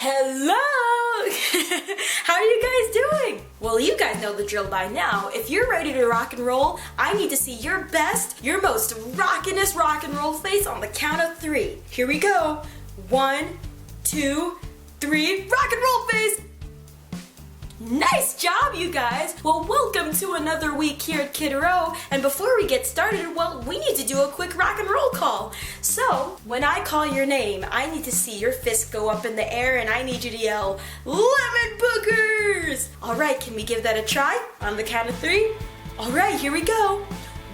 Hello! How are you guys doing? Well, you guys know the drill by now. If you're ready to rock and roll, I need to see your best, your most rockinest rock and roll face on the count of 3. Here we go. 1, 2, 3, rock and roll face! Nice job, you guys! Well, welcome to another week here at Kid Row. And before we get started, well, we need to do a quick rock and roll call. So, when I call your name, I need to see your fist go up in the air and I need you to yell, Lemon Boogers! Alright, can we give that a try? On the count of 3? Alright, here we go.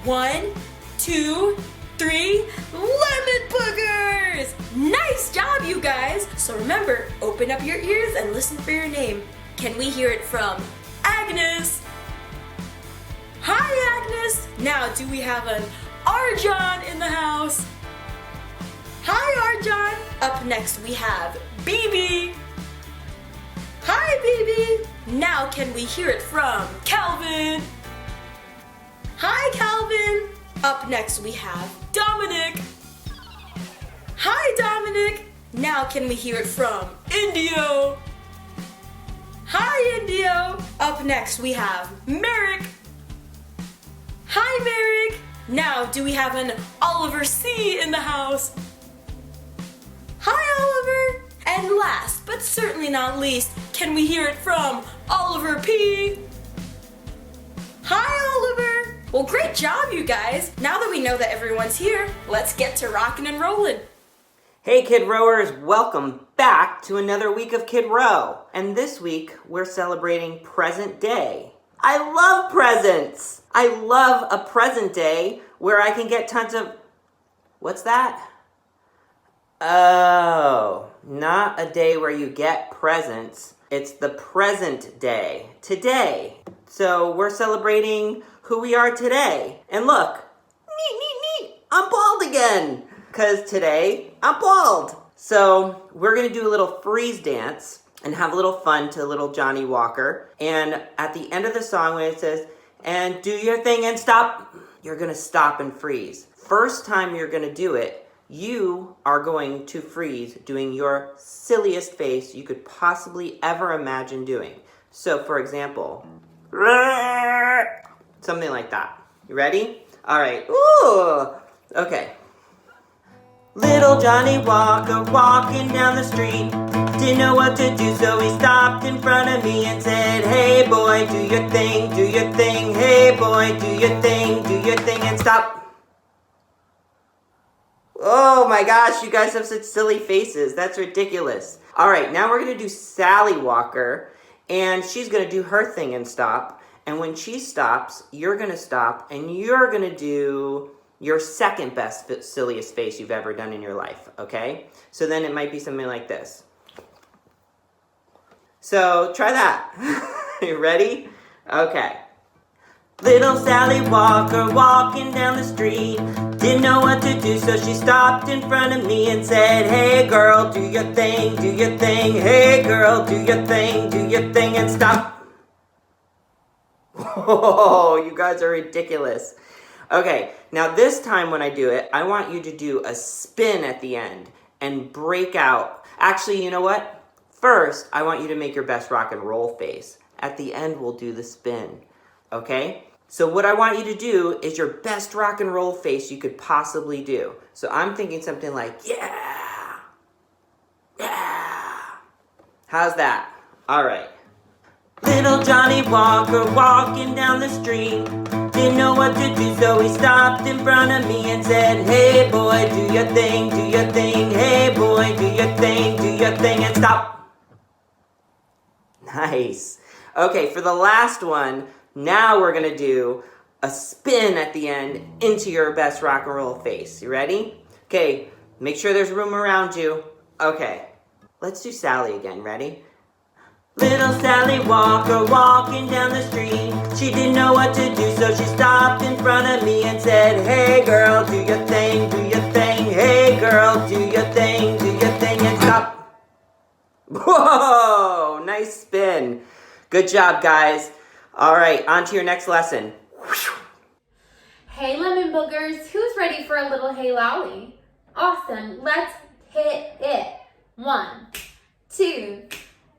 1, 2, 3, Lemon Boogers! Nice job, you guys! So remember, open up your ears and listen for your name. Can we hear it from Agnes? Hi, Agnes! Now, do we have an Arjan in the house? Hi, Arjan! Up next, we have BB. Hi, BB! Now, can we hear it from Calvin? Hi, Calvin! Up next, we have Dominic. Hi, Dominic! Now, can we hear it from Indio? Hi, Indio! Up next, we have Merrick. Hi, Merrick! Now, do we have an Oliver C in the house? Hi, Oliver! And last, but certainly not least, can we hear it from Oliver P? Hi, Oliver! Well, great job, you guys! Now that we know that everyone's here, let's get to rockin' and rollin'. Hey Kid Rowers, welcome back to another week of Kid Row. And this week, we're celebrating Present Day. I love presents! I love a present day where I can get tons of... What's that? Oh, not a day where you get presents. It's the present day, today. So we're celebrating who we are today. And look, neat, I'm bald again. Because today, I'm bald. So we're going to do a little freeze dance and have a little fun to little Johnny Walker. And at the end of the song when it says, and do your thing and stop, you're going to stop and freeze. First time you're going to do it, you are going to freeze doing your silliest face you could possibly ever imagine doing. So for example, something like that. You ready? All right. Ooh. Okay. Little Johnny Walker walking down the street, didn't know what to do, so he stopped in front of me and said, hey boy, do your thing, hey boy, do your thing, and stop. Oh my gosh, you guys have such silly faces, that's ridiculous. Alright, now we're going to do Sally Walker, and she's going to do her thing and stop, and when she stops, you're going to stop, and you're going to do your second best, silliest face you've ever done in your life, okay? So then it might be something like this. So try that. You ready? Okay. Little Sally Walker walking down the street, didn't know what to do, so she stopped in front of me and said, hey girl, do your thing, hey girl, do your thing, and stop. Whoa, you guys are ridiculous. Okay, now this time when I do it, I want you to do a spin at the end and break out. Actually, you know what? First, I want you to make your best rock and roll face. At the end, we'll do the spin, okay? So what I want you to do is your best rock and roll face you could possibly do. So I'm thinking something like, yeah, yeah. How's that? All right. Little Johnny Walker walking down the street, didn't know what to do, so he stopped in front of me and said, hey boy, do your thing, hey boy, do your thing, and stop. Nice. Okay, for the last one, now we're going to do a spin at the end into your best rock and roll face. You ready? Okay, make sure there's room around you. Okay, let's do Sally again. Ready? Little Sally Walker walking down the street, she didn't know what to do, so she stopped in front of me and said, hey girl, do your thing, hey girl, do your thing, and stop. Whoa, nice spin. Good job, guys. All right, on to your next lesson. Hey Lemon Boogers, who's ready for a little hey lolly? Awesome, let's hit it. 1, 2,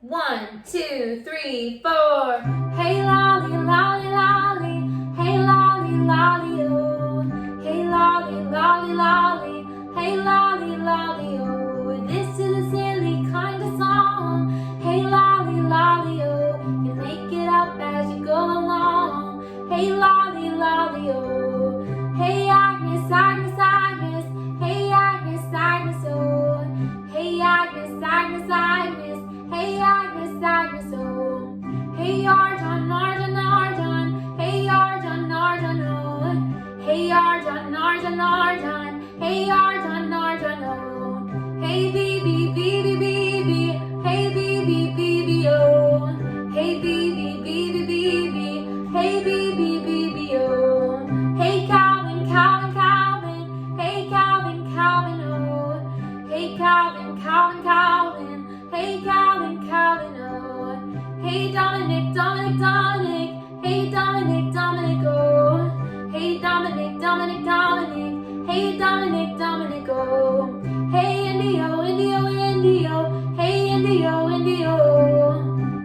1, 2, 3, 4. Hey lolly, lolly, lolly. Hey lolly, lolly, oh. Hey lolly, lolly, lolly. Hey lolly, lolly, oh. This is a silly kind of song. Hey lolly, lolly, oh. You make it up as you go along. Hey lolly, lolly, oh. Hey Agnes, Agnes, Agnes. Hey Agnes, Agnes, oh. Hey Agnes, Agnes, Agnes. Hey Agnes, Agnes, oh. Hey Arjan, Arjan, Arjan. Hey Arjan, Arjan, oh. Hey Arjan, Arjan, Arjan. Hey Arjan, Arjan, oh. Hey Bibi, Bibi, Bibi. Hey Bibi, Bibi, oh. Hey Bibi, Bibi, Bibi. Hey Bibi, Bibi, oh. Hey Calvin, Calvin, Calvin. Hey Calvin, Calvin, oh. Hey Calvin, Calvin, Calvin. Hey Calvin, Calvin, oh. Hey Dominic, Dominic, Dominic. Hey Dominic, Dominic, oh. Hey Dominic, Dominic, Dominic. Hey Dominic, Dominic, oh. Hey Indio, Indio, Indio. Hey Indio, Indio.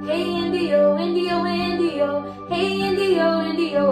Hey Indio, Indio, Indio. Hey Indio, Indio.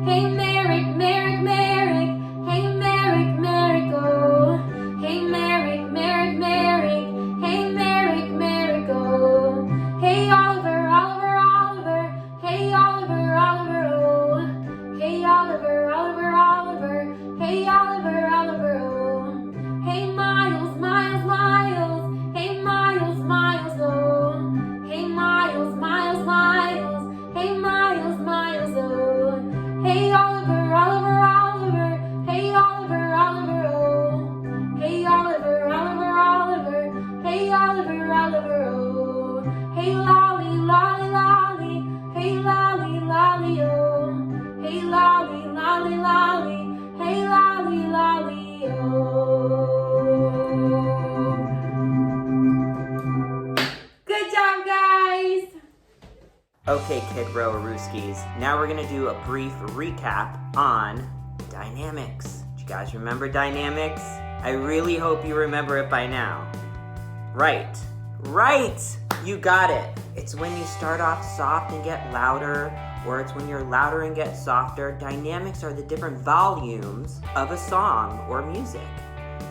Hey Merrick, Merrick, Merrick. Hey Merrick, Merrick, oh. Hey Merrick, Merrick, Merrick. Hey Merrick, Merrick, oh. Hey Oliver, Oliver, Oliver. Hey Oliver, Oliver, oh. Hey Oliver, Oliver, Oliver. Hey Oliver, Oliver, oh. Hey Miles, Miles, Miles. Hey Miles, Miles, oh. Hey Miles, Miles, Miles. Hey Miles, Miles, oh. Hey Oliver, Oliver, Oliver. Hey Oliver, Oliver, oh. Hey Oliver, Oliver, Oliver. Hey Oliver, Oliver, oh. Hey Lolly, Lolly, Lolly. Hey Lolly, Lolly, oh. Hey Lolly, Lolly, Lolly. Hey Lolly, Lolly, oh. Good job, guys! Okay, Kid Rowarooskies, now we're gonna do a brief recap on dynamics. Do you guys remember dynamics? I really hope you remember it by now. Right, you got it. It's when you start off soft and get louder, or it's when you're louder and get softer. Dynamics are the different volumes of a song or music.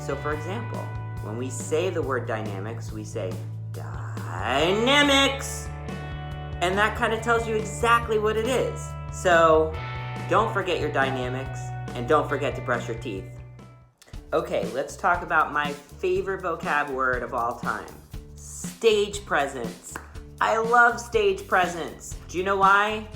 So for example, when we say the word dynamics, we say dynamics. And that kind of tells you exactly what it is. So don't forget your dynamics, and don't forget to brush your teeth. Okay, let's talk about my favorite vocab word of all time. Stage presence. I love stage presence. Do you know why?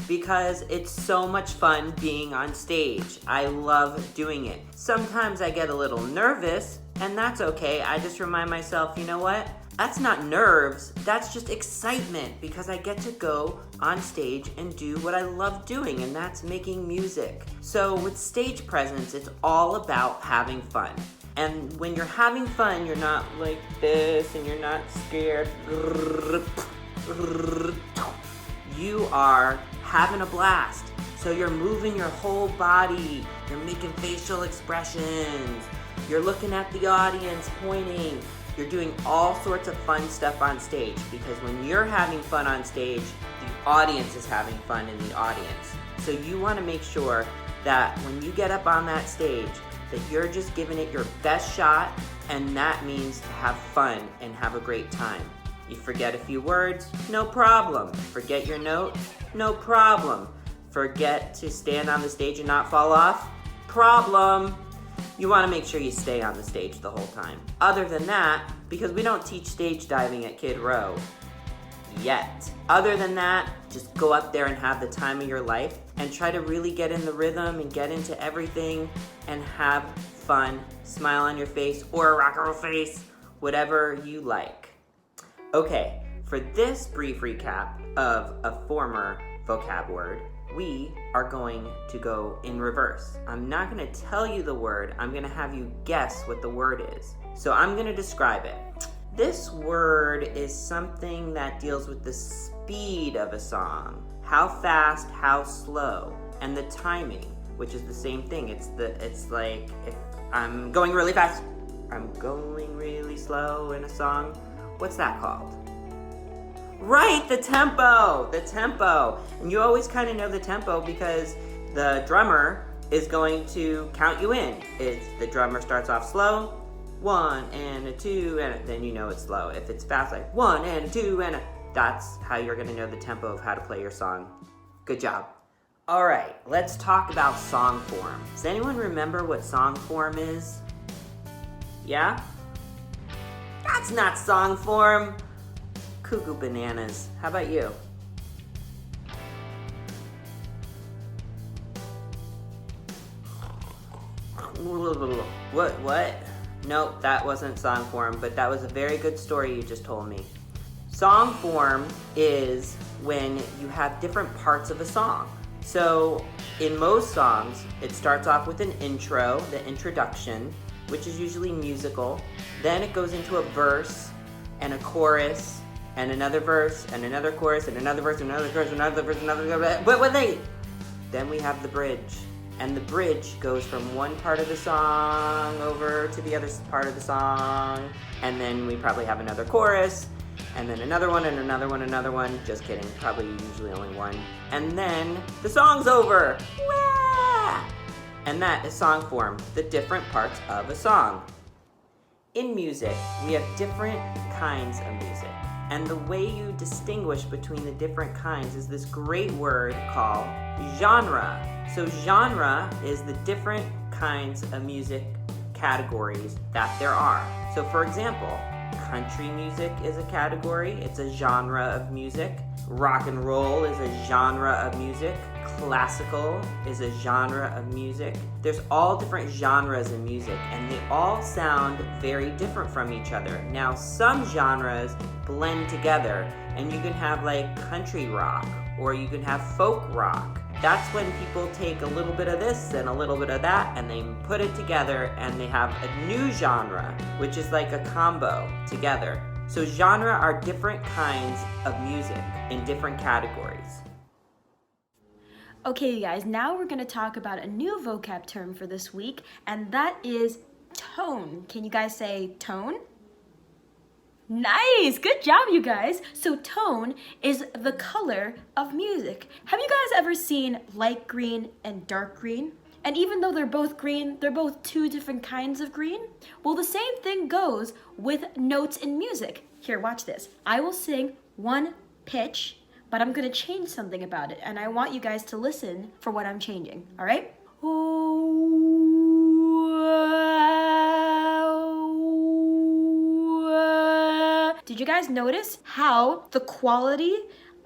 Because it's so much fun being on stage. I love doing it. Sometimes I get a little nervous, and that's okay. I just remind myself, you know what? That's not nerves, that's just excitement, because I get to go on stage and do what I love doing, and that's making music. So with stage presence, it's all about having fun. And when you're having fun, you're not like this, and you're not scared. You are having a blast. So you're moving your whole body, you're making facial expressions, you're looking at the audience, pointing. You're doing all sorts of fun stuff on stage, because when you're having fun on stage, the audience is having fun in the audience. So you want to make sure that when you get up on that stage, that you're just giving it your best shot, and that means to have fun and have a great time. You forget a few words, no problem. Forget your note, no problem. Forget to stand on the stage and not fall off, problem. You want to make sure you stay on the stage the whole time. Other than that, because we don't teach stage diving at Kid Row yet. Other than that, just go up there and have the time of your life and try to really get in the rhythm and get into everything and have fun. Smile on your face or a rock and roll face, whatever you like. Okay, for this brief recap of a former vocab word, we are going to go in reverse. I'm not going to tell you the word, I'm going to have you guess what the word is. So I'm going to describe it. This word is something that deals with the speed of a song. How fast, how slow, and the timing, which is the same thing. It's like if I'm going really fast, I'm going really slow in a song. What's that called? Right, the tempo. The tempo. And you always kind of know the tempo because the drummer is going to count you in. The drummer starts off slow, 1 and a 2, and then you know it's slow. If it's fast, like 1 and a 2 and a, that's how you're gonna know the tempo of how to play your song. Good job. All right, let's talk about song form. Does anyone remember what song form is? Yeah? That's not song form. Cuckoo bananas. How about you? What? Nope, that wasn't song form, but that was a very good story you just told me. Song form is when you have different parts of a song. So in most songs, it starts off with an intro, the introduction, which is usually musical. Then it goes into a verse and a chorus and another verse and another chorus and another verse and another chorus and another verse and another. But then we have the bridge. And the bridge goes from one part of the song over to the other part of the song. And then we probably have another chorus, and then another one, and another one, another one. Just kidding, probably usually only one. And then the song's over. Wah! And that is song form, the different parts of a song. In music, we have different kinds of music. And the way you distinguish between the different kinds is this great word called genre. So genre is the different kinds of music categories that there are. So for example, country music is a category, it's a genre of music. Rock and roll is a genre of music. Classical is a genre of music. There's all different genres in music, and they all sound very different from each other. Now, some genres blend together, and you can have like country rock, or you can have folk rock. That's when people take a little bit of this and a little bit of that, and they put it together, and they have a new genre, which is like a combo together. So genre are different kinds of music in different categories. Okay, you guys, now we're going to talk about a new vocab term for this week, and that is tone. Can you guys say tone? Nice! Good job, you guys! So tone is the color of music. Have you guys ever seen light green and dark green? And even though they're both green, they're both two different kinds of green? Well, the same thing goes with notes in music. Here, watch this. I will sing one pitch, but I'm gonna change something about it, and I want you guys to listen for what I'm changing, all right? Did you guys notice how the quality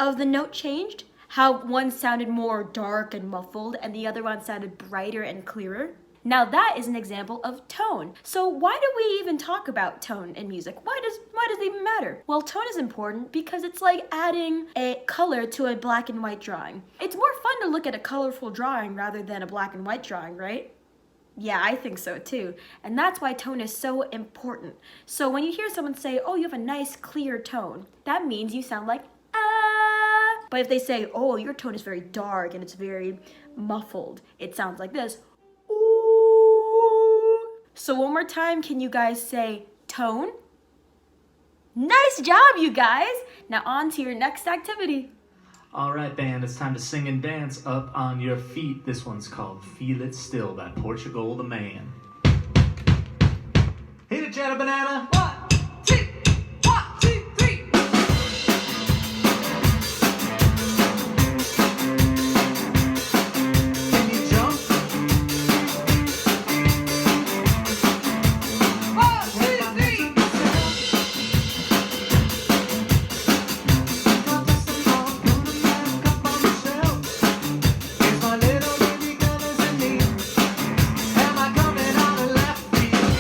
of the note changed? How one sounded more dark and muffled and the other one sounded brighter and clearer? Now that is an example of tone. So why do we even talk about tone in music? Why does it even matter? Well, tone is important because it's like adding a color to a black and white drawing. It's more fun to look at a colorful drawing rather than a black and white drawing, right? Yeah, I think so too. And that's why tone is so important. So when you hear someone say, oh, you have a nice clear tone, that means you sound like, ah. But if they say, oh, your tone is very dark and it's very muffled, it sounds like this. So one more time, can you guys say tone? Nice job, you guys! Now on to your next activity. All right, band, it's time to sing and dance up on your feet. This one's called Feel It Still by Portugal the Man. Hit it, Jetta Banana! 1, 2, 1, 2, 3! Can you jump? 1, 2, 3! It's my little baby colors in me. Am I coming on the left field?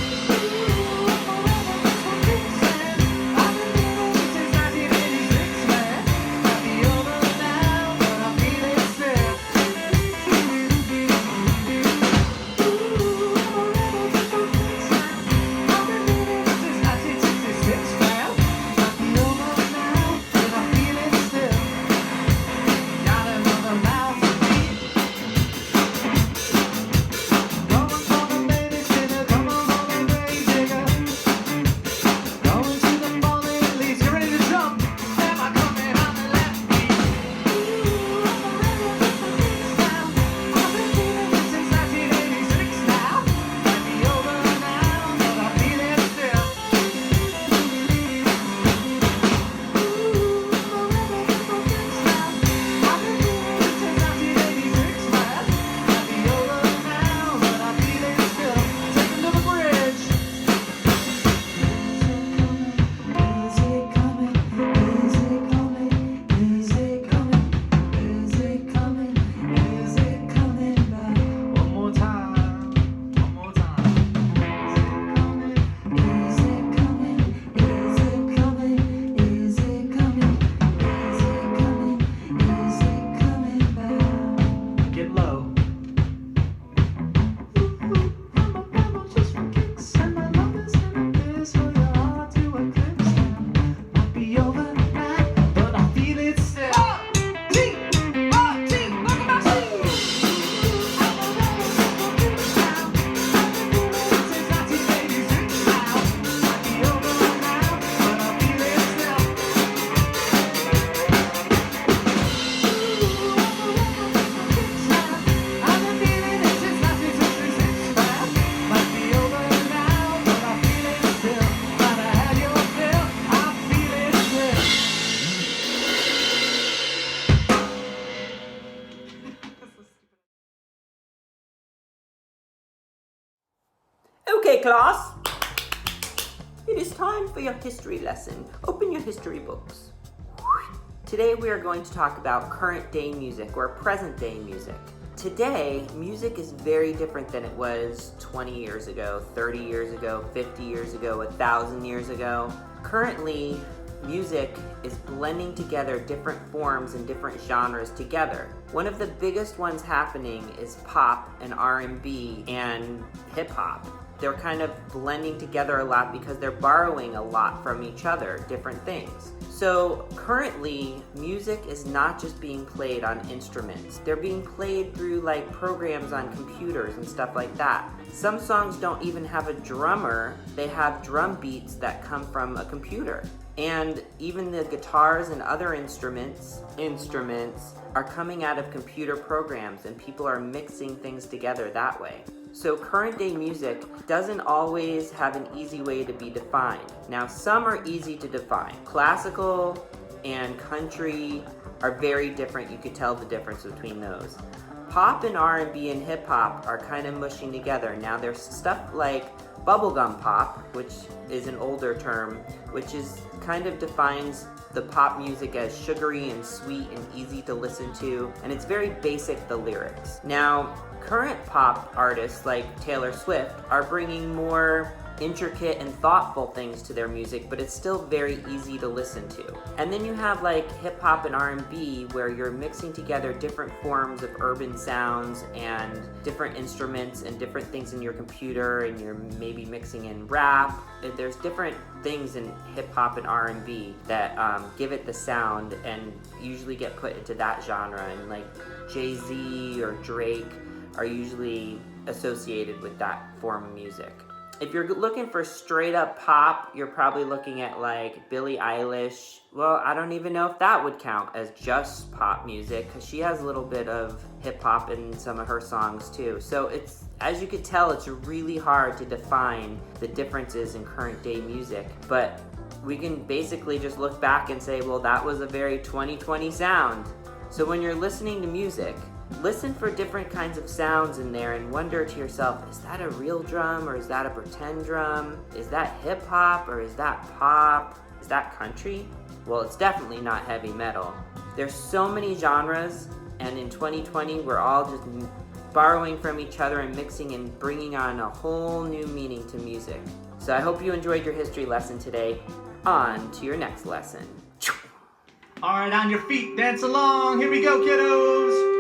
class. It is time for your history lesson. Open your history books. Today we are going to talk about current day music or present day music. Today, music is very different than it was 20 years ago, 30 years ago, 50 years ago, 1,000 years ago. Currently, music is blending together different forms and different genres together. One of the biggest ones happening is pop and R&B and hip hop. They're kind of blending together a lot because they're borrowing a lot from each other, different things. So currently, music is not just being played on instruments. They're being played through like programs on computers and stuff like that. Some songs don't even have a drummer. They have drum beats that come from a computer. And even the guitars and other instruments are coming out of computer programs, and people are mixing things together that way. So current day music doesn't always have an easy way to be defined. Now, some are easy to define. Classical and country are very different. You could tell the difference between those. Pop and R&B and hip hop are kind of mushing together. Now there's stuff like bubblegum pop, which is an older term, which is kind of defines the pop music as sugary and sweet and easy to listen to, and it's very basic, the lyrics. Now, current pop artists like Taylor Swift are bringing more intricate and thoughtful things to their music, but it's still very easy to listen to. And then you have like hip hop and R&B, where you're mixing together different forms of urban sounds and different instruments and different things in your computer, and you're maybe mixing in rap. There's different things in hip hop and R&B that give it the sound and usually get put into that genre, and like Jay-Z or Drake are usually associated with that form of music. If you're looking for straight up pop, you're probably looking at like Billie Eilish. Well, I don't even know if that would count as just pop music, because she has a little bit of hip hop in some of her songs too. So it's, as you could tell, it's really hard to define the differences in current day music. But we can basically just look back and say, well, that was a very 2020 sound. So when you're listening to music, listen for different kinds of sounds in there and wonder to yourself, is that a real drum or is that a pretend drum? Is that hip hop or is that pop? Is that country? Well, it's definitely not heavy metal. There's so many genres, and in 2020, we're all just borrowing from each other and mixing and bringing on a whole new meaning to music. So I hope you enjoyed your history lesson today. On to your next lesson. All right, on your feet, dance along. Here we go, kiddos.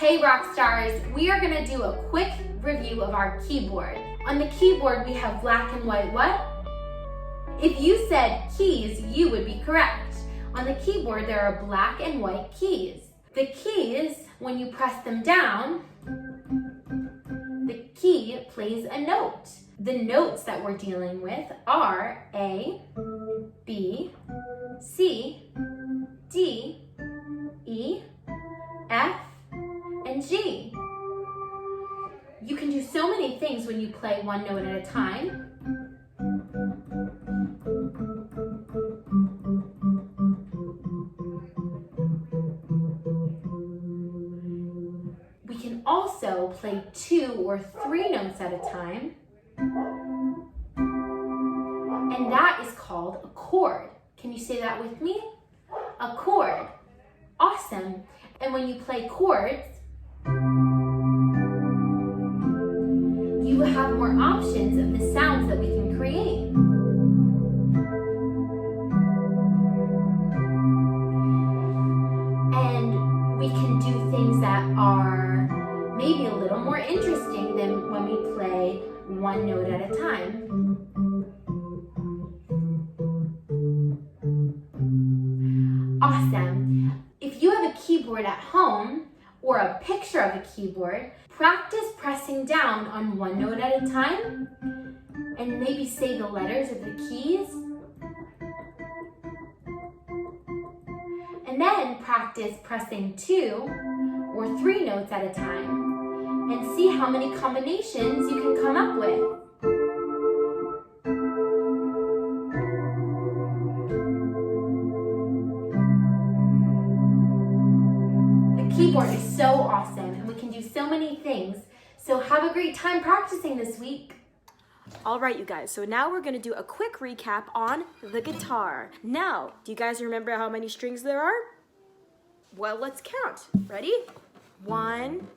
Hey rock stars, we are gonna do a quick review of our keyboard. On the keyboard we have black and white what? If you said keys, you would be correct. On the keyboard there are black and white keys. The keys, when you press them down, the key plays a note. The notes that we're dealing with are A, B, C, D, E, F, and G. You can do so many things when you play one note at a time. We can also play 2 or 3 notes at a time. And that is called a chord. Can you say that with me? A chord. Awesome. And when you play chords, you have more options of the sounds that we can create. And we can do things that are maybe a little more interesting than when we play one note at a time. Awesome. If you have a keyboard at home or a picture of a keyboard, practice pressing down on one note at a time and maybe say the letters of the keys. And then practice pressing 2 or 3 notes at a time and see how many combinations you can come up with. Keyboard is so awesome and we can do so many things. So have a great time practicing this week. All right, you guys, so now we're gonna do a quick recap on the guitar. Now, do you guys remember how many strings there are? Well, let's count. Ready? 1,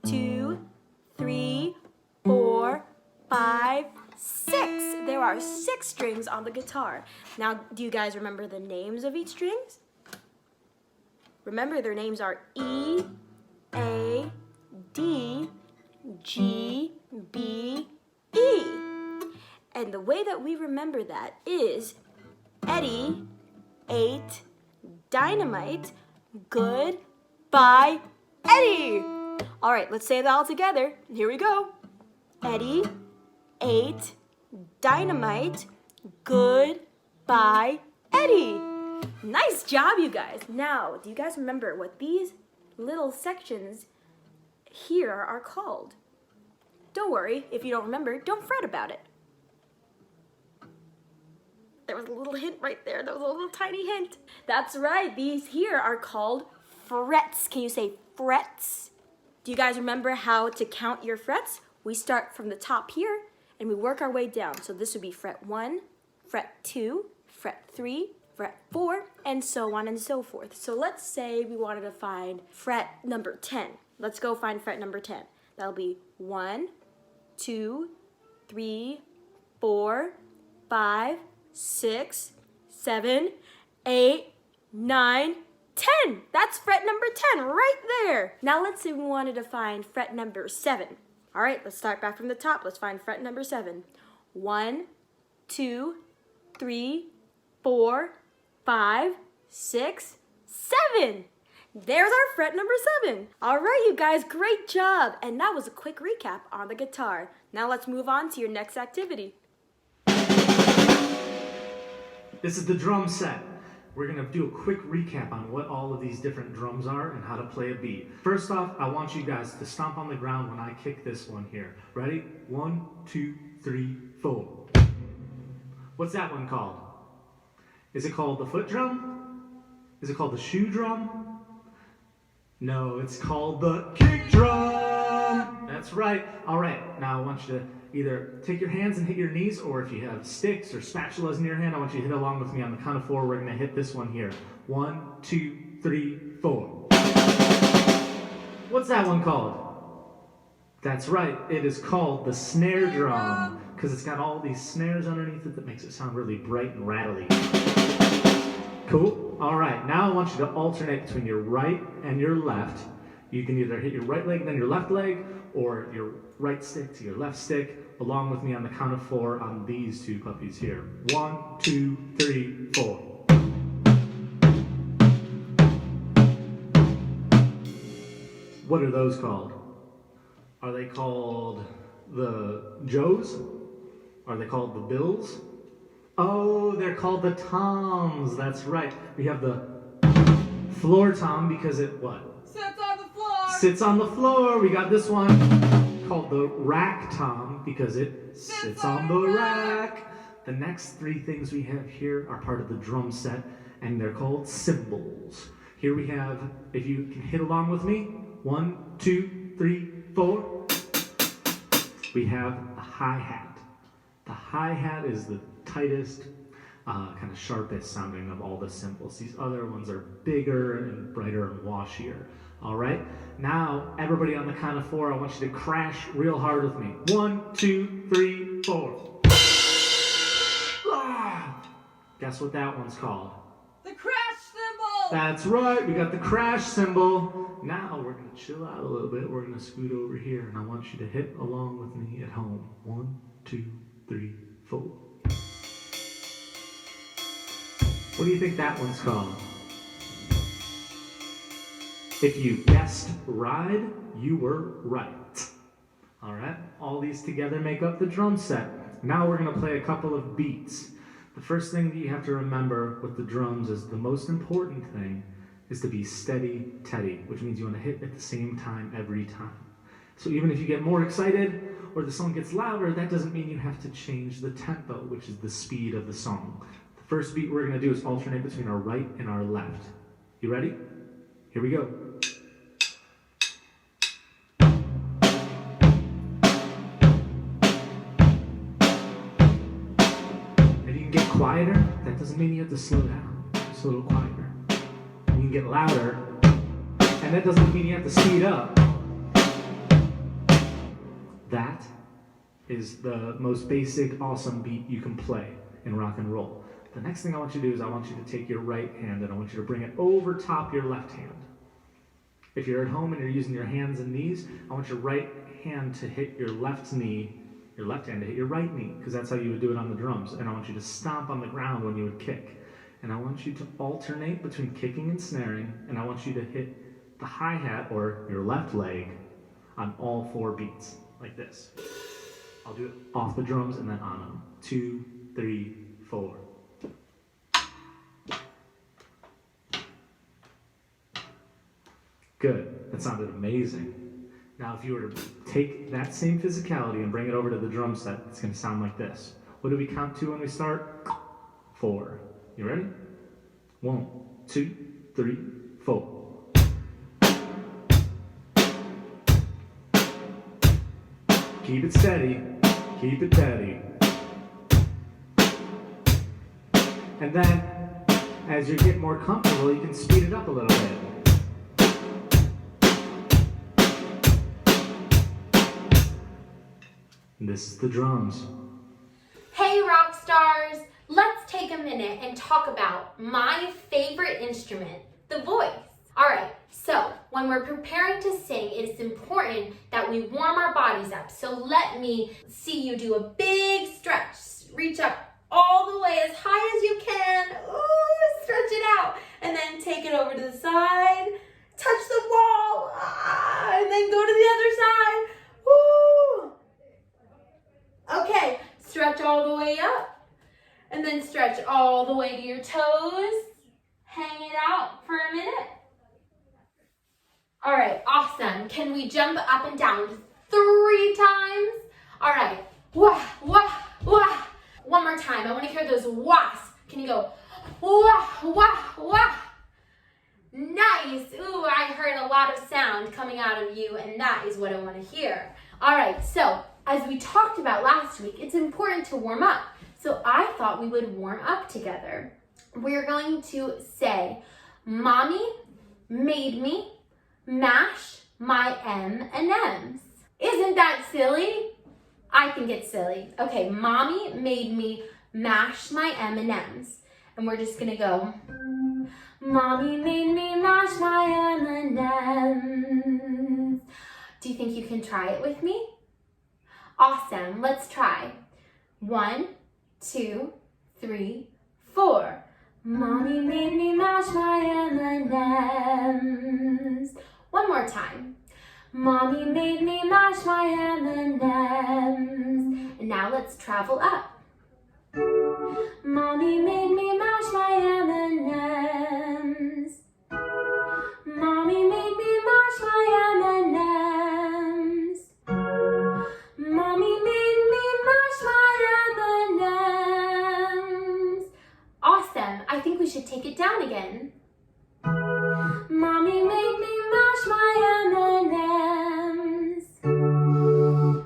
2, 3, 4, 5, 6. There are 6 strings on the guitar. Now, do you guys remember the names of each strings? Remember, their names are E, A, D, G, B, E. And the way that we remember that is Eddie ate dynamite. Goodbye, Eddie. All right, let's say it all together. Here we go. Eddie ate dynamite. Goodbye, Eddie. Nice job, you guys. Now, do you guys remember what these little sections here are called? Don't worry, if you don't remember, don't fret about it. There was a little hint right there. There was a little tiny hint. That's right, these here are called frets. Can you say frets? Do you guys remember how to count your frets? We start from the top here and we work our way down. So this would be fret 1, fret 2, fret 3, fret 4, and so on and so forth. So let's say we wanted to find fret number 10. Let's go find fret number 10. That'll be 1, 2, 3, 4, 5, 6, 7, 8, 9, 10. That's fret number 10 right there. Now let's say we wanted to find fret number 7. All right, let's start back from the top. Let's find fret number 7. 1, 2, 3, 4, 5, 6, 7. There's our fret number 7. All right, you guys, great job. And that was a quick recap on the guitar. Now let's move on to your next activity. This is the drum set. We're gonna do a quick recap on what all of these different drums are and how to play a beat. First off, I want you guys to stomp on the ground when I kick this one here. Ready? 1, 2, 3, 4. What's that one called? Is it called the foot drum? Is it called the shoe drum? No, it's called the kick drum. That's right. All right, now I want you to either take your hands and hit your knees, or if you have sticks or spatulas in your hand, I want you to hit along with me on the count of 4. We're gonna hit this one here. 1, 2, 3, 4. What's that one called? That's right, it is called the snare drum, because it's got all these snares underneath it that makes it sound really bright and rattly. Cool? All right, now I want you to alternate between your right and your left. You can either hit your right leg, then your left leg, or your right stick to your left stick, along with me on the count of 4 on these two puppies here. 1, 2, 3, 4. What are those called? Are they called the Joes? Are they called the Bills? Oh, they're called the Toms. That's right. We have the floor Tom because it what? Sits on the floor. Sits on the floor. We got this one called the rack Tom because it sits on the rack. The next 3 things we have here are part of the drum set, and they're called cymbals. Here we have, if you can hit along with me, 1, 2, 3, 4. We have a hi-hat. The hi-hat is the tightest, kind of sharpest sounding of all the cymbals. These other ones are bigger and brighter and washier. All right? Now, everybody on the count of 4, I want you to crash real hard with me. 1, 2, 3, 4. Ah! Guess what that one's called? The crash cymbal. That's right, we got the crash cymbal. Now we're gonna chill out a little bit. We're gonna scoot over here, and I want you to hit along with me at home. 1, 2, 3, 4. What do you think that one's called? If you guessed ride, you were right. All right, all these together make up the drum set. Now we're gonna play a couple of beats. The first thing that you have to remember with the drums is the most important thing is to be steady, Teddy, which means you want to hit at the same time every time. So even if you get more excited or the song gets louder, that doesn't mean you have to change the tempo, which is the speed of the song. The first beat we're going to do is alternate between our right and our left. You ready? Here we go. And you can get quieter. That doesn't mean you have to slow down. Just a little quieter. You can get louder, and that doesn't mean you have to speed up. That is the most basic, awesome beat you can play in rock and roll. The next thing I want you to do is I want you to take your right hand and I want you to bring it over top your left hand. If you're at home and you're using your hands and knees, I want your right hand to hit your left knee, your left hand to hit your right knee, because that's how you would do it on the drums. And I want you to stomp on the ground when you would kick. And I want you to alternate between kicking and snaring, and I want you to hit the hi-hat, or your left leg, on all 4 beats, like this. I'll do it off the drums and then on them. 2, 3, 4. Good, that sounded amazing. Now if you were to take that same physicality and bring it over to the drum set, it's gonna sound like this. What do we count to when we start? 4. You ready? 1, 2, 3, 4. Keep it steady. Keep it steady. And then, as you get more comfortable, you can speed it up a little bit. And this is the drums. Hey rock stars, let's take a minute and talk about my favorite instrument, the voice. All right, so when we're preparing to sing, it is important that we warm our bodies up. So let me see you do a big stretch. Reach up all the way as high as you can. Ooh, stretch it out. And then take it over to the side. Touch the wall. And then go to the other side. Woo! Okay, stretch all the way up. And then stretch all the way to your toes. Hang it out for a minute. All right, awesome. Can we jump up and down 3 times? All right, wah, wah, wah. One more time. I want to hear those wahs. Can you go wah, wah, wah? Nice. Ooh, I heard a lot of sound coming out of you, and that is what I want to hear. All right, so as we talked about last week, it's important to warm up. So I thought we would warm up together. We're going to say, Mommy made me mash my M&Ms. Isn't that silly? I think it's silly. Okay, Mommy made me mash my M&Ms. And we're just gonna go, Mommy made me mash my M&Ms. Do you think you can try it with me? Awesome, let's try. 1, 2, 3, 4. Mommy made me mash my M&Ms. One more time. Mommy made me mash my M&Ms. And now let's travel up. Mommy made me mash my M&Ms. Mommy made me mash my M&Ms. Mommy made me mash my M&Ms. Awesome. I think we should take it down again. Mommy made me mash my M&Ms.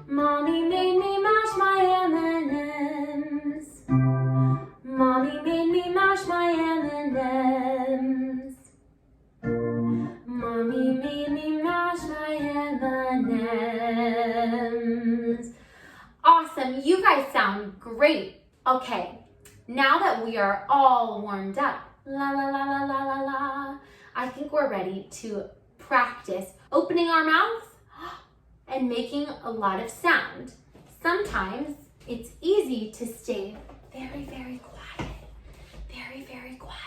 Mommy made me mash my M&Ms. Mommy made me mash my M&Ms. Mommy made me mash my M&Ms. Awesome, you guys sound great. Okay, now that we are all warmed up, la la la la la la la, I think we're ready to practice opening our mouths and making a lot of sound. Sometimes it's easy to stay very, very quiet, very, very quiet.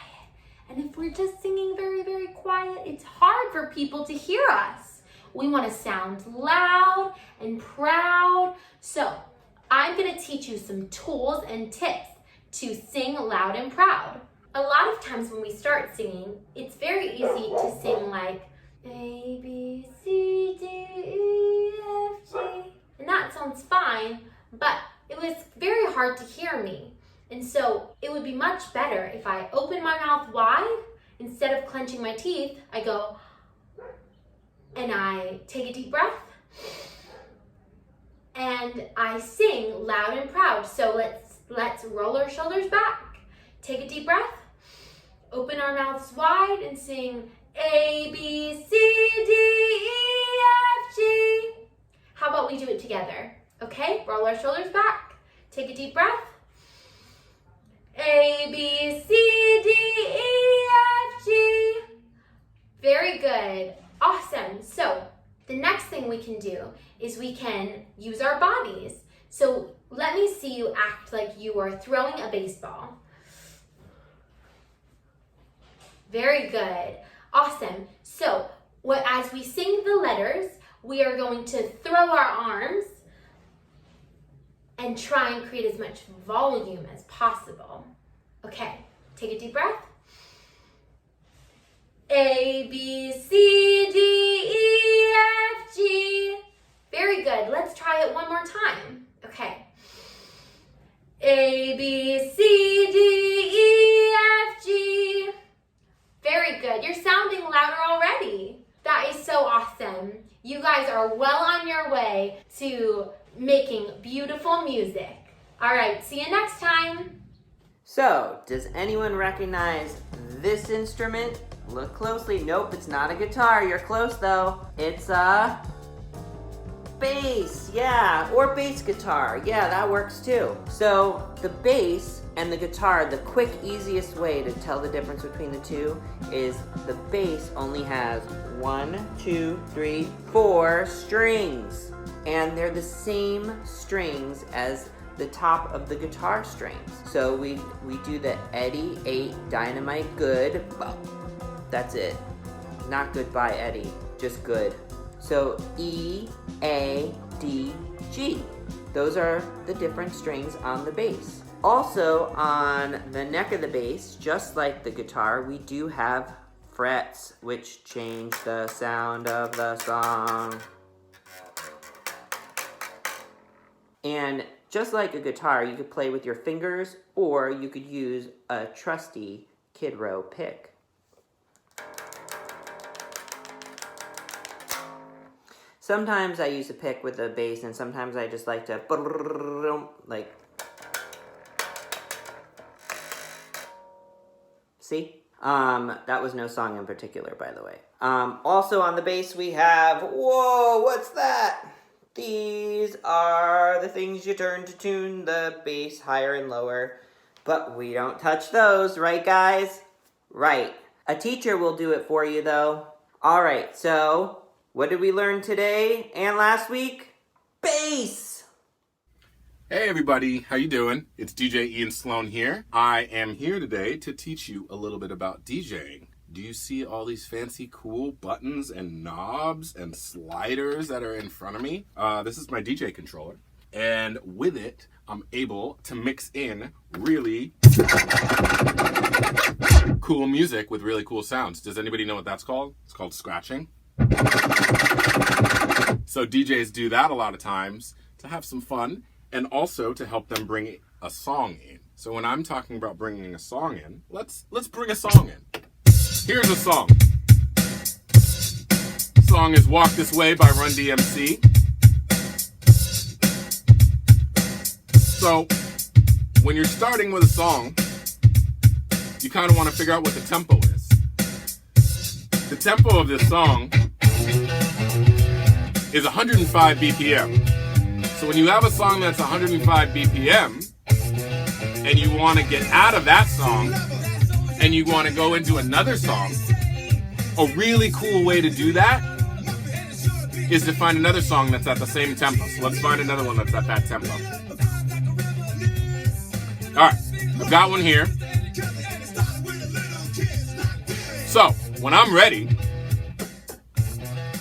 And if we're just singing very, very quiet, it's hard for people to hear us. We want to sound loud and proud. So I'm going to teach you some tools and tips to sing loud and proud. A lot of times when we start singing, it's very easy to sing like A, B, C, D, E, F, G. And that sounds fine, but it was very hard to hear me. And so it would be much better if I open my mouth wide. Instead of clenching my teeth, I go and I take a deep breath and I sing loud and proud. So let's roll our shoulders back, take a deep breath, open our mouths wide and sing A, B, C, D, E, F, G. How about we do it together? Okay, roll our shoulders back, take a deep breath. A, B, C, D, E, F, G. Very good. Awesome. So the next thing we can do is we can use our bodies. So let me see you act like you are throwing a baseball. Very good. Awesome. So as we sing the letters, we are going to throw our arms and try and create as much volume as possible. Okay, take a deep breath. A, B, C, D, E, F, G. Very good. Let's try it one more time. Okay. A, B, C, D, E, F, G. Very good. You're sounding louder already. That is so awesome. You guys are well on your way to making beautiful music. All right, see you next time. So, does anyone recognize this instrument? Look closely. Nope, it's not a guitar. You're close though. It's a bass, yeah, or bass guitar. Yeah, that works too. So, the bass and the guitar, the quick, easiest way to tell the difference between the two is the bass only has 1, 2, 3, 4 strings. And they're the same strings as the top of the guitar strings. So we do the Eddie 8 dynamite good. Well, that's it. Not goodbye Eddie, just good. So E, A, D, G. Those are the different strings on the bass. Also on the neck of the bass, just like the guitar, we do have frets, which change the sound of the song. And just like a guitar, you could play with your fingers, or you could use a trusty Kid Row pick. Sometimes I use a pick with a bass, and sometimes I just like to like. See? That was no song in particular, by the way. Also on the bass we have, whoa, what's that? These are the things you turn to tune the bass higher and lower. But we don't touch those, right guys? Right. A teacher will do it for you though. Alright, so What did we learn today and last week? Bass! Hey everybody, how you doing? It's DJ Ian Sloan here. I am here today to teach you a little bit about DJing. Do you see all these fancy cool buttons and knobs and sliders that are in front of me? This is my DJ controller. And with it, I'm able to mix in really cool music with really cool sounds. Does anybody know what that's called? It's called scratching. So DJs do that a lot of times to have some fun and also to help them bring a song in. So when I'm talking about bringing a song in, let's bring a song in. Here's a song. The song is Walk This Way by Run DMC. So when you're starting with a song, you kind of want to figure out what the tempo is. The tempo of this song is 105 BPM. So when you have a song that's 105 BPM and you want to get out of that song and you want to go into another song, a really cool way to do that is to find another song that's at the same tempo. So let's find another one that's at that tempo. All right, I've got one here. So when I'm ready,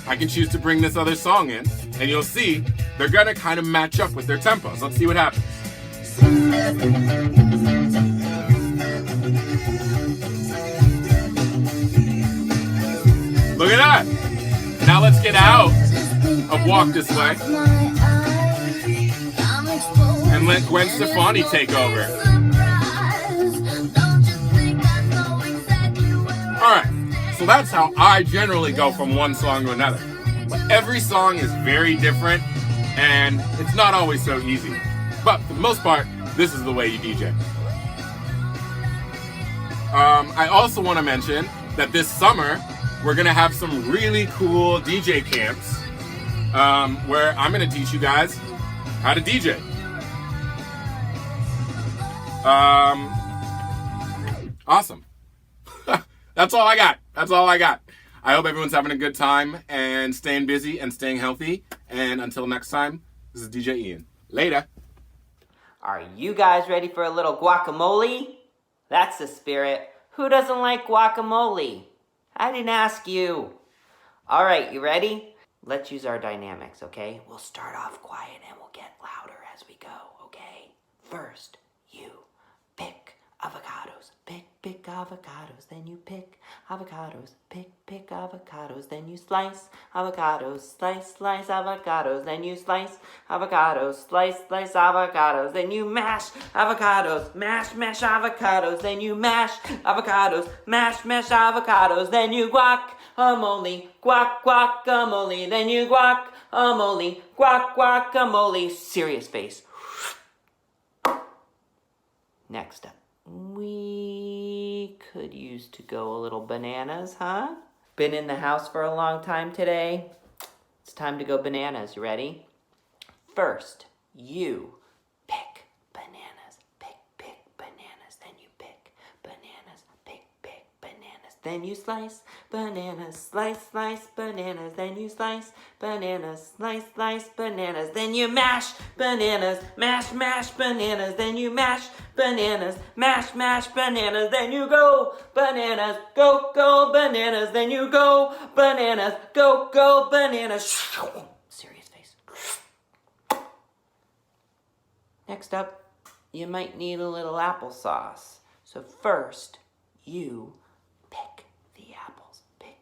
I can choose to bring this other song in, and you'll see they're gonna kind of match up with their tempos. Let's see what happens. Look at that. Now let's get out of Walk This Way and let Gwen Stefani take over. All right. So that's how I generally go from one song to another. But every song is very different, and it's not always so easy. But for the most part, this is the way you DJ. I also want to mention that this summer, we're going to have some really cool DJ camps where I'm going to teach you guys how to DJ. Awesome. That's all I got. That's all I got. I hope everyone's having a good time and staying busy and staying healthy. And until next time, this is DJ Ian. Later. Are you guys ready for a little guacamole? That's the spirit. Who doesn't like guacamole? I didn't ask you. All right, you ready? Let's use our dynamics, okay? We'll start off quiet and we'll get louder as we go, okay? First, you pick avocados. Pick avocados, then you pick avocados. Pick avocados, then you slice avocados. Slice avocados, then you slice avocados. Slice avocados, then you mash avocados. Mash avocados, then you mash avocados. Mash avocados, then you guacamole. Guacamole, then you guacamole. Guacamole. Serious face. Next up. We could use to go a little bananas, huh? Been in the house for a long time today. It's time to go bananas. You ready? First, you pick bananas. Pick bananas. Then you pick bananas. Pick bananas. Then you slice bananas. Slice bananas. Then you slice bananas. Slice bananas. Then you mash bananas. Mash bananas. Then you mash bananas. Mash bananas. Then you go bananas. Go bananas. Then you go bananas. Go bananas. Serious face. Next up, you might need a little applesauce. So first, you pick the apples. Pick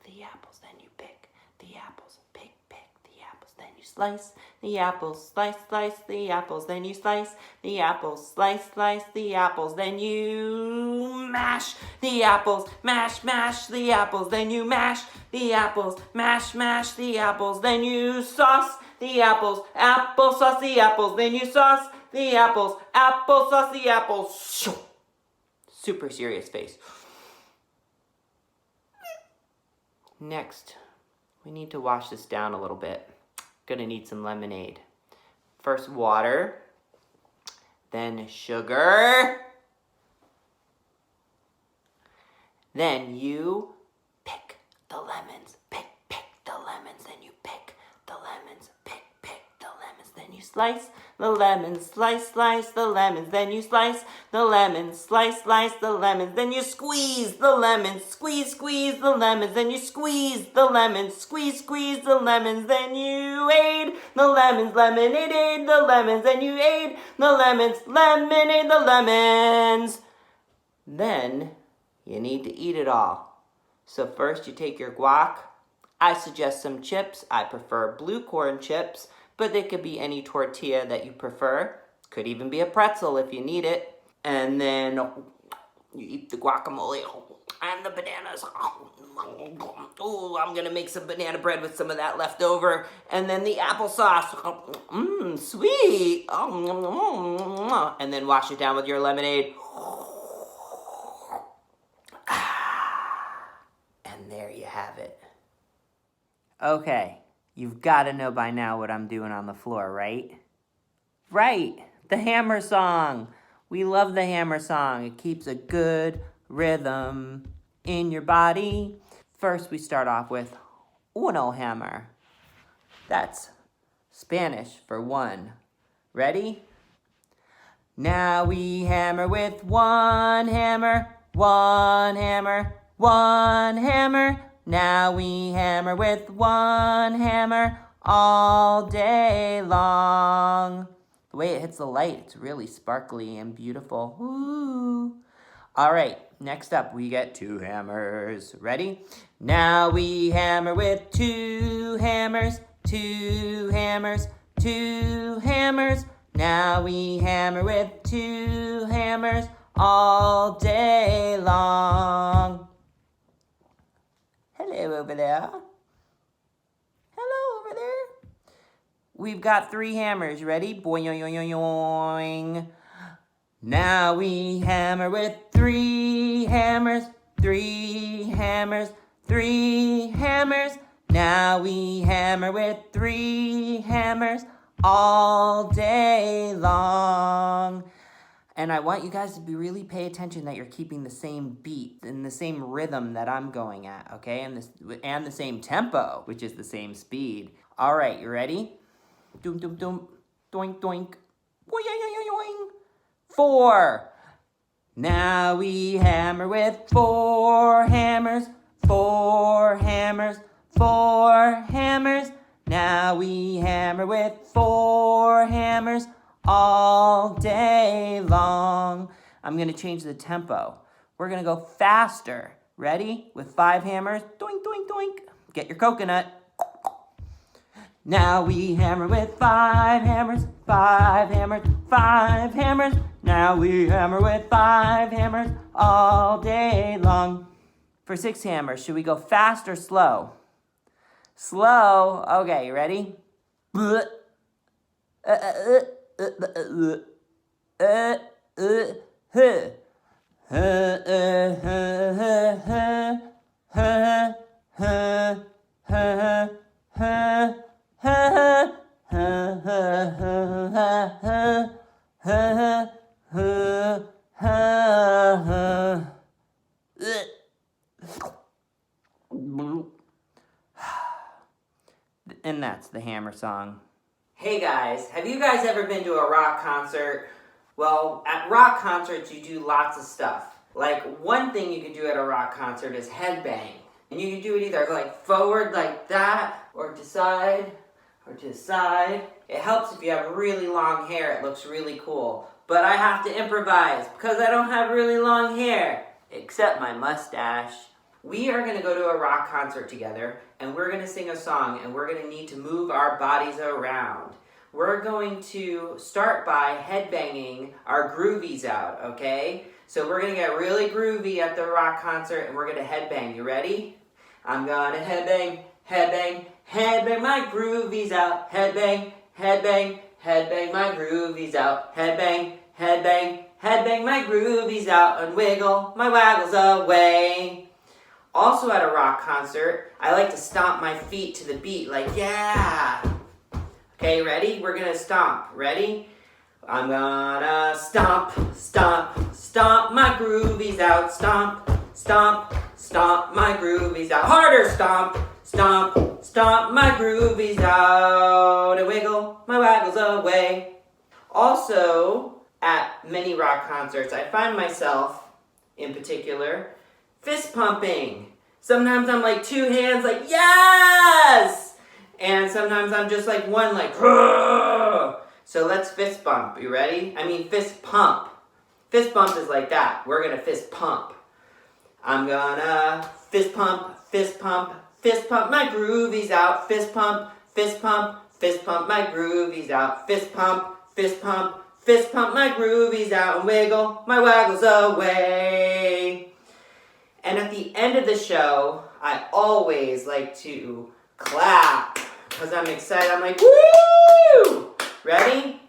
the apples. Then you pick the apples. Pick the apples. Then you slice the apples. Slice the apples. Then you slice the apples. Slice the apples. Then you mash the apples. Mash the apples. Then you mash the apples. Mash the apples. Then you sauce the apples. Applesauce the apples. Then you sauce the apples. Applesauce the apples. Super serious face. Next, we need to wash this down a little bit. Gonna need some lemonade. First water, then sugar, then you pick the lemons. Pick the lemons. lemons. Pick the lemons, then you slice the lemons. Slice the lemons, then you slice the lemons. Slice the lemons, then you squeeze the lemons. Squeeze the lemons, then you squeeze the lemons. Squeeze the lemons, then you aid the lemons. Lemonade the lemons, then you aid the lemons. Lemonade the lemons. Then you need to eat it all. So first you take your guac. I suggest some chips. I prefer blue corn chips, but they could be any tortilla that you prefer. Could even be a pretzel if you need it. And then you eat the guacamole and the bananas. Oh, I'm gonna make some banana bread with some of that left over. And then the applesauce. Sweet. And then wash it down with your lemonade. And there you have it. Okay, you've got to know by now what I'm doing on the floor, right? Right, the hammer song. We love the hammer song. It keeps a good rhythm in your body. First, we start off with uno hammer. That's Spanish for one. Ready? Now we hammer with one hammer, one hammer, one hammer. Now we hammer with one hammer all day long. The way it hits the light, it's really sparkly and beautiful. Ooh. All right, next up we get two hammers. Ready? Now we hammer with two hammers, two hammers, two hammers. Now we hammer with two hammers all day long. Hello over there. Hello over there. We've got three hammers. Ready? Boing. Now we hammer with three hammers, three hammers, three hammers. Now we hammer with three hammers all day long. And I want you guys to really pay attention that you're keeping the same beat and the same rhythm that I'm going at, okay? And the same tempo, which is the same speed. All right, you ready? Doom, doom, doom, doink, doink, boing. 4. Now we hammer with four hammers, four hammers, four hammers. Now we hammer with four hammers all day long. I'm going to change the tempo. We're going to go faster. Ready? With 5 hammers. Doink, doink, doink. Get your coconut. Now we hammer with 5 hammers, 5 hammers, 5 hammers. Now we hammer with 5 hammers all day long. For 6 hammers, should we go fast or slow? Slow. Okay, you ready? And that's the hammer song. Hey guys, have you guys ever been to a rock concert? Well, at rock concerts you do lots of stuff. Like one thing you can do at a rock concert is headbang. And you can do it either like forward like that, or to side, or to side. It helps if you have really long hair, it looks really cool. But I have to improvise because I don't have really long hair, except my mustache. We are gonna go to a rock concert together and we're gonna sing a song and we're gonna need to move our bodies around. We're going to start by headbanging our groovies out, okay? So we're gonna get really groovy at the rock concert and we're gonna headbang. You ready? I'm gonna headbang, headbang, headbang my groovies out. Headbang, headbang, headbang my groovies out. Headbang, headbang, headbang my groovies out and wiggle my waggles away. Also at a rock concert, I like to stomp my feet to the beat, like, yeah. Okay, ready? We're gonna stomp. Ready? I'm gonna stomp, stomp, stomp my groovies out. Stomp, stomp, stomp my groovies out. Harder, stomp, stomp, Stomp my groovies out and wiggle my waggles away. Also, at many rock concerts, I find myself, in particular, fist pumping. Sometimes I'm like two hands like, yes! And sometimes I'm just like one like, "Hurrah!" So let's fist bump. You ready? I mean fist pump. Fist bump is like that. We're gonna fist pump. I'm gonna fist pump, fist pump, fist pump my groovies out. Fist pump, fist pump, fist pump my groovies out. Fist pump, fist pump, fist pump my groovies out and wiggle my waggles away. And at the end of the show, I always like to clap because I'm excited. I'm like, woo! Ready?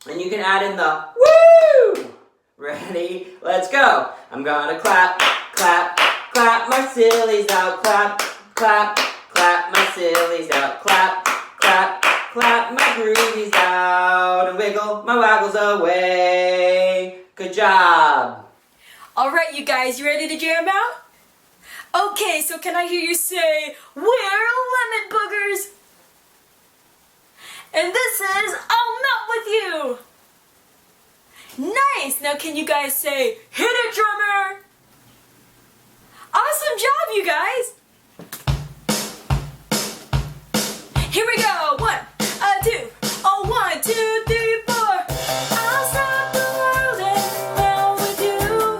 And you can add in the woo! Ready? Let's go. I'm gonna clap, clap, clap my sillies out. Clap, clap, clap my sillies out. Clap, clap, clap my groovies out and wiggle my waggles away. Good job. All right, you guys, you ready to jam out? Okay, so can I hear you say, we're lemon boogers? And this is, I'll melt with you. Nice. Now can you guys say, hit it, drummer? Awesome job, you guys. Here we go. 1, 2, oh, 1, 2, 3, 4. I'll stop the world and melt with you.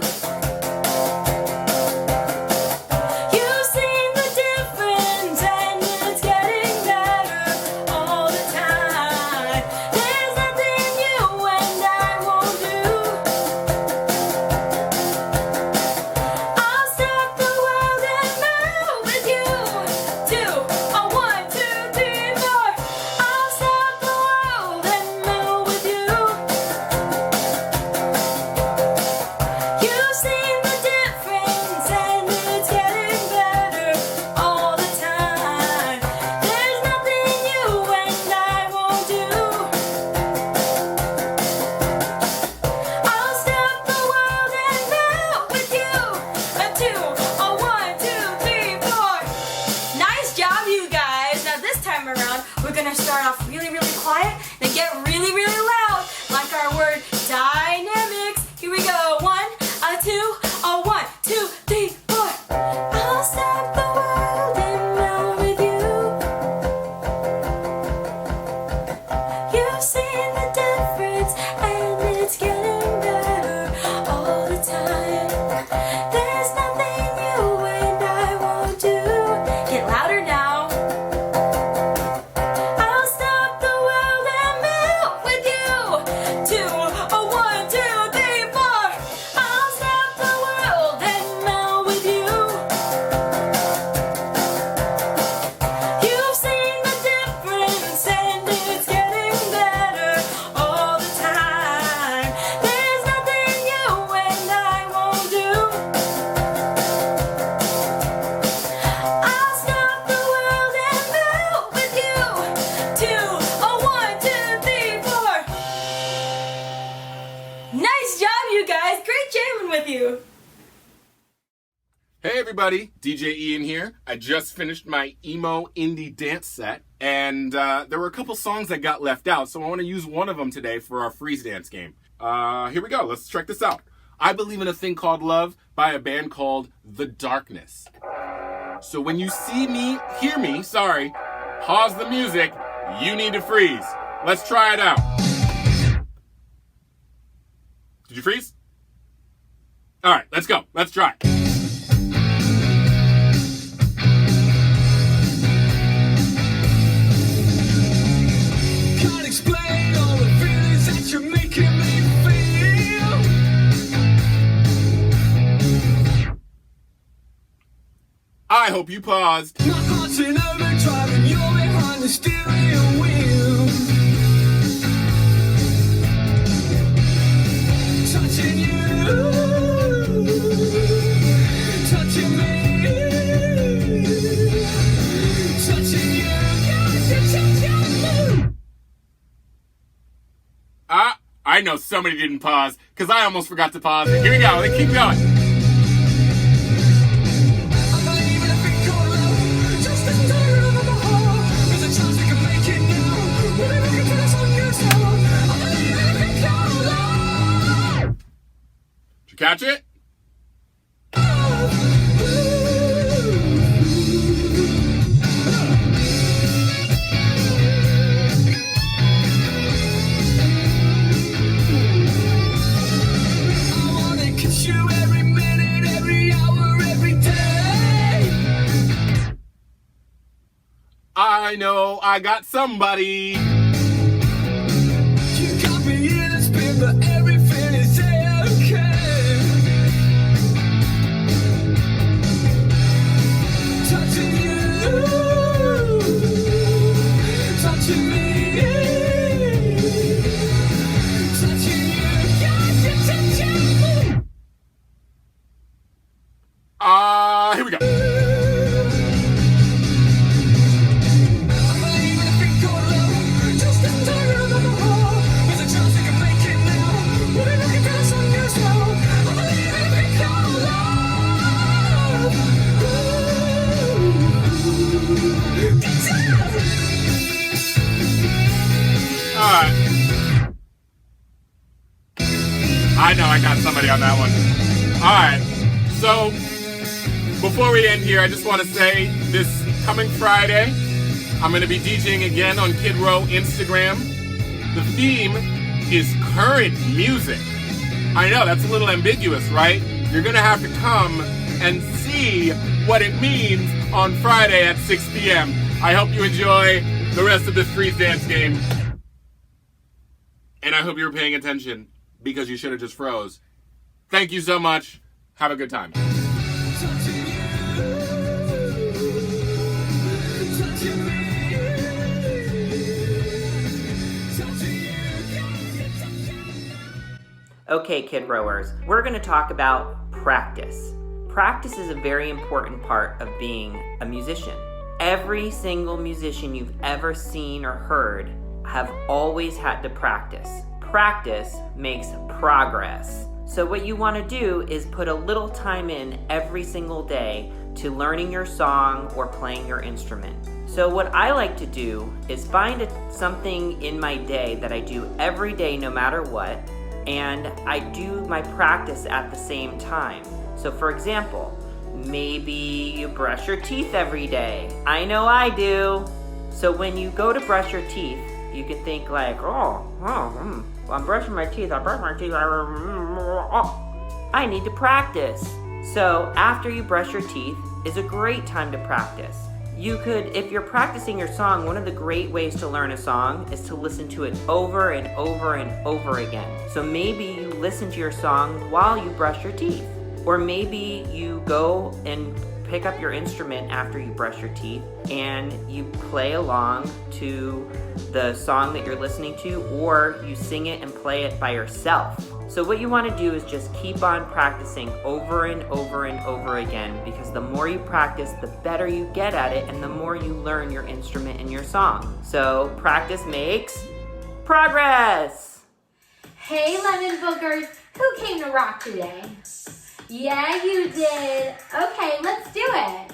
You've seen the difference and it's getting better all the time. There's nothing you and I won't do. I'll stop the world and melt with you. 2, oh, 1, 2, 3, 4. I'll stop the world and melt with you. You've seen the difference and it's getting better all the time. There's nothing you and I won't do. I'll stop the world and melt with you. 2, oh, 1, 2, 3, 4. Nice job, you guys. Now this time around, we're gonna start off really, really quiet and get really, really loud, like our word dynamics. Here we go. 1, 2, oh, 1, 2, 3, 4. I'll stop the world and melt with you. You've seen the difference and it's getting better all the time. There's nothing you and I won't do. Get louder now. I'll stop the world and melt with you. 2, oh, 1, 2, 3, 4. I'll stop the world and melt with you. You've seen the difference and it's getting better all the time. There's nothing you and I won't do. I'll stop the world and melt with you. 2, oh, 1, 2, 3, 4. Nice job, you guys. Great jamming with you. Hey everybody, DJ Ian here. I just finished my emo indie dance set, and there were a couple songs that got left out, so I want to use one of them today for our freeze dance game. Here we go, let's check this out. I Believe in a Thing Called Love by a band called The Darkness. So when you hear me, pause the music, you need to freeze. Let's try it out. Did you freeze? All right, let's go, let's try. Can't explain all the feelings that you're making me feel. I hope you paused. My heart's in overdrive and you're behind the steering wheel. Touching you, touching me, touching you, touching me. I know somebody didn't pause, because I almost forgot to pause. Here we go, let's keep going. I believe in a thing called love, just a story of a heart. catch it? I wanna kiss you every minute, every hour, every day. I know I got somebody. You got me in a spin, but everything is okay. Touching you, touching me, touching you, yes, you're touching me. Here we go. Alright. I know I got somebody on that one. Alright. So, before we end here, I just want to say this coming Friday, I'm going to be DJing again on Kid Row Instagram. The theme is current music. I know, that's a little ambiguous, right? You're going to have to come and see what it means on Friday at 6 p.m. I hope you enjoy the rest of this freeze dance game. And I hope you were paying attention, because you should have just froze. Thank you so much. Have a good time. Okay, Kid Rowers, we're going to talk about practice. Practice is a very important part of being a musician. Every single musician you've ever seen or heard have always had to practice. Practice makes progress. So what you want to do is put a little time in every single day to learning your song or playing your instrument. So what I like to do is find something in my day that I do every day no matter what, and I do my practice at the same time. So for example, maybe you brush your teeth every day. I know I do. So when you go to brush your teeth, you can think like, I'm brushing my teeth, I need to practice. So after you brush your teeth is a great time to practice. You could, if you're practicing your song, one of the great ways to learn a song is to listen to it over and over and over again. So maybe you listen to your song while you brush your teeth. Or maybe you go and pick up your instrument after you brush your teeth and you play along to the song that you're listening to, or you sing it and play it by yourself. So what you want to do is just keep on practicing over and over and over again, because the more you practice, the better you get at it and the more you learn your instrument and your song. So practice makes progress! Hey, Lemon Boogers, who came to rock today? Yeah, you did. Okay, let's do it.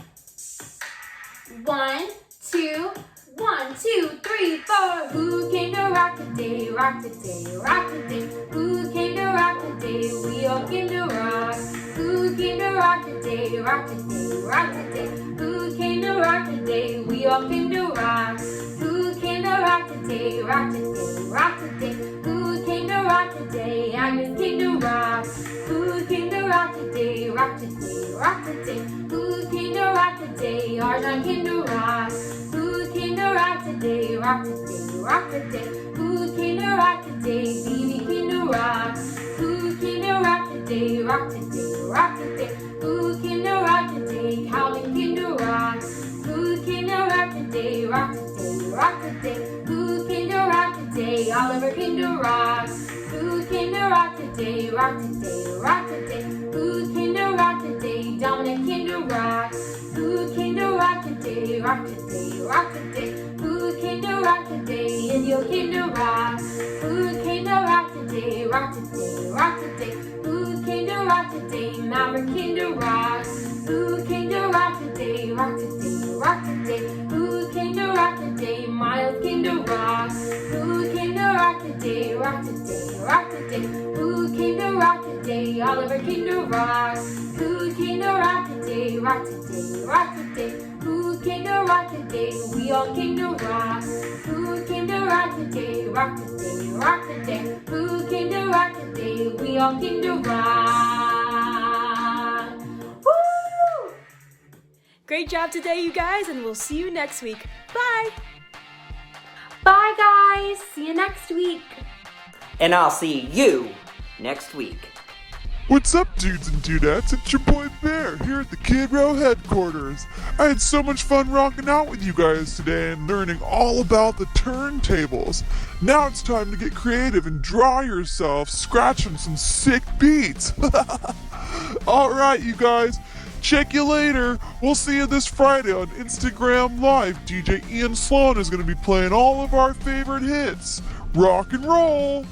1, 2, 1, 2, 3, 4. Who came to rock today? Rock today, rock today. Who came to rock today? We all came to rock. Who came to rock today? Rock today, rock today. Who came to rock today? We all came to rock. Who came to rock today? Rock today, rock today. Who came to rock today? Agnes came to rock. Who came to rock today? Rock today, rock today. Who came to rock today? Arjan came to rock. Who came to rock today? Rock today, rock today. Who came to rock today? Phoebe came to rock. Who came to rock today? Rock today, rock today. Who came to rock today? Calvin came to rock. Who came to rock today? Rock today, rock today. Who came to rock today? Oliver came to rock. Who came to rock today? Rock today, rock today. Who came to rock today? Dominic came to rock. Who came to rock today? Rock today, rock today. Who came to rock today? Indio came to rock. Who came to rock today? Rock today, rock today. Who came to rock today? Maverick came to rock. Who came to rock today? Rock today, rock today. Who came to rock today? Miles came to rock. Who came to rock today? Rock today, rock today. Who came to rock today? today? Oliver came to rock. Who came to rock today? Rock today, rock today. Who came to rock today? We all came to rock. Who came to rock today? Rock today, rock today. Who came to rock today? We all came to rock. Woo! Great job today, you guys, and we'll see you next week. Bye! Bye, guys. See you next week. And I'll see you next week. What's up, dudes and dudettes? It's your boy Bear here at the Kid Row headquarters. I had so much fun rocking out with you guys today and learning all about the turntables. Now it's time to get creative and draw yourself scratching some sick beats. Alright, you guys. Check you later. We'll see you this Friday on Instagram Live. DJ Ian Sloan is going to be playing all of our favorite hits. Rock and roll!